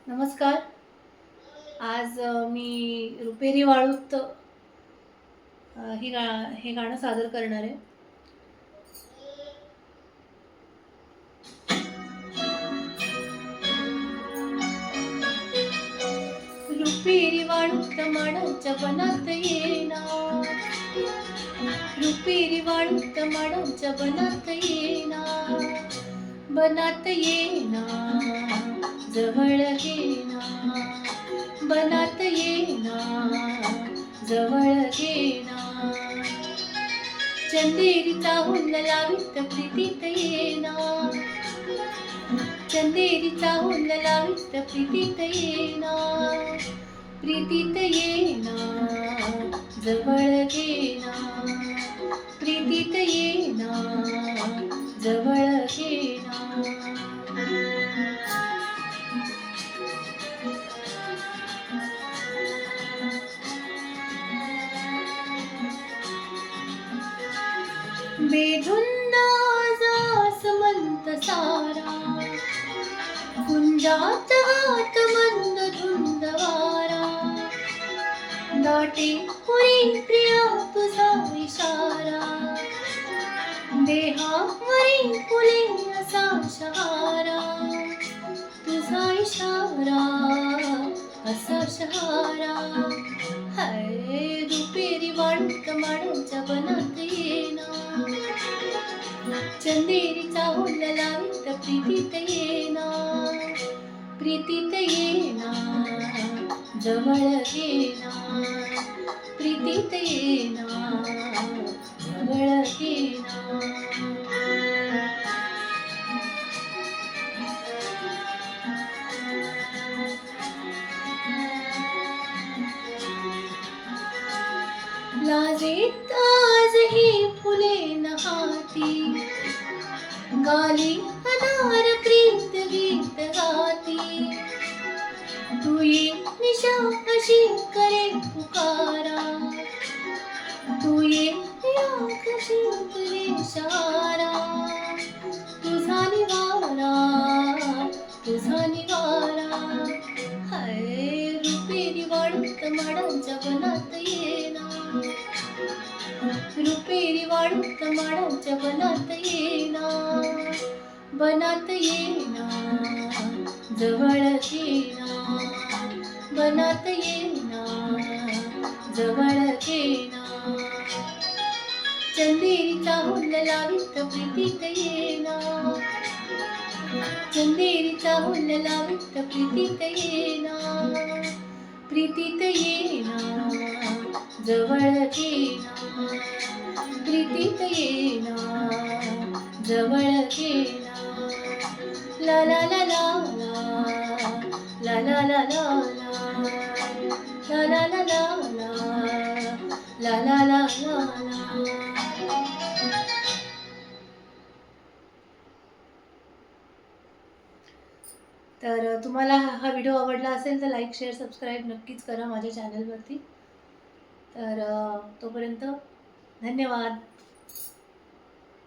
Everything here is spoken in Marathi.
नमस्कार. आज मी रुपेरी वाळूत हे गाणं सादर करणार आहे. रुपेरी वाळूत माडाच्या बनात येना, रुपेरी वाळूत माडाच्या बनात येना, बनात येना जवळ घेना, बनात येना जवळ घेना, चंदेरीचा हुंड लावित प्रीतीत येना, चंदेरीचा हुंड लावित प्रीतीत येना, प्रीतीत येना जवळ घेना, प्रीतीत येना जवळ घेना. बेधुंदा जास मंत सारा, कुंजात हात मंद धुंद वारा, दाटे पुरी प्रिया तुझा इशारा, देहावरी फुले असा शहारा, तुझा इशारा असा शहारा. हाय रुपेरी वाळूत माडाच्या बनात येना, चंदेरीचा हुंड लावित प्रीतीत येना, प्रीतीत येना जवळ घेना, प्रीतीत येना जवळ घेना. लाजेत आजही फुले नहाती, गाली अनार प्रीत गीत गाती, तू ये निशा अशी करे पुकारा, तू ये कशी करे इशारा, तुझा निवारा तुझा निवारा. हाय रुपेरी वाळूत माडाच्या बनात येना, रुपेरी वाळूत माडाच्या बनात येना, बनात येना जवळ घेना, बनात येना जवळ घेना, चंदेरीचा हुंड लावित प्रीतीत येना, चंदेरीचा हुंड लावित प्रीतीत येना, प्रीतीत येना जवळ घेना, प्रीतीत येना जवळ घेना. ला ला ला ला ला ला ला ला ला ला ला ला ला ला ला ला. तर तुम्हाला हा व्हिडिओ आवडला असेल तर लाईक शेअर सबस्क्राईब नक्कीच करा माझ्या चॅनलवरती. तर तोपर्यंत धन्यवाद.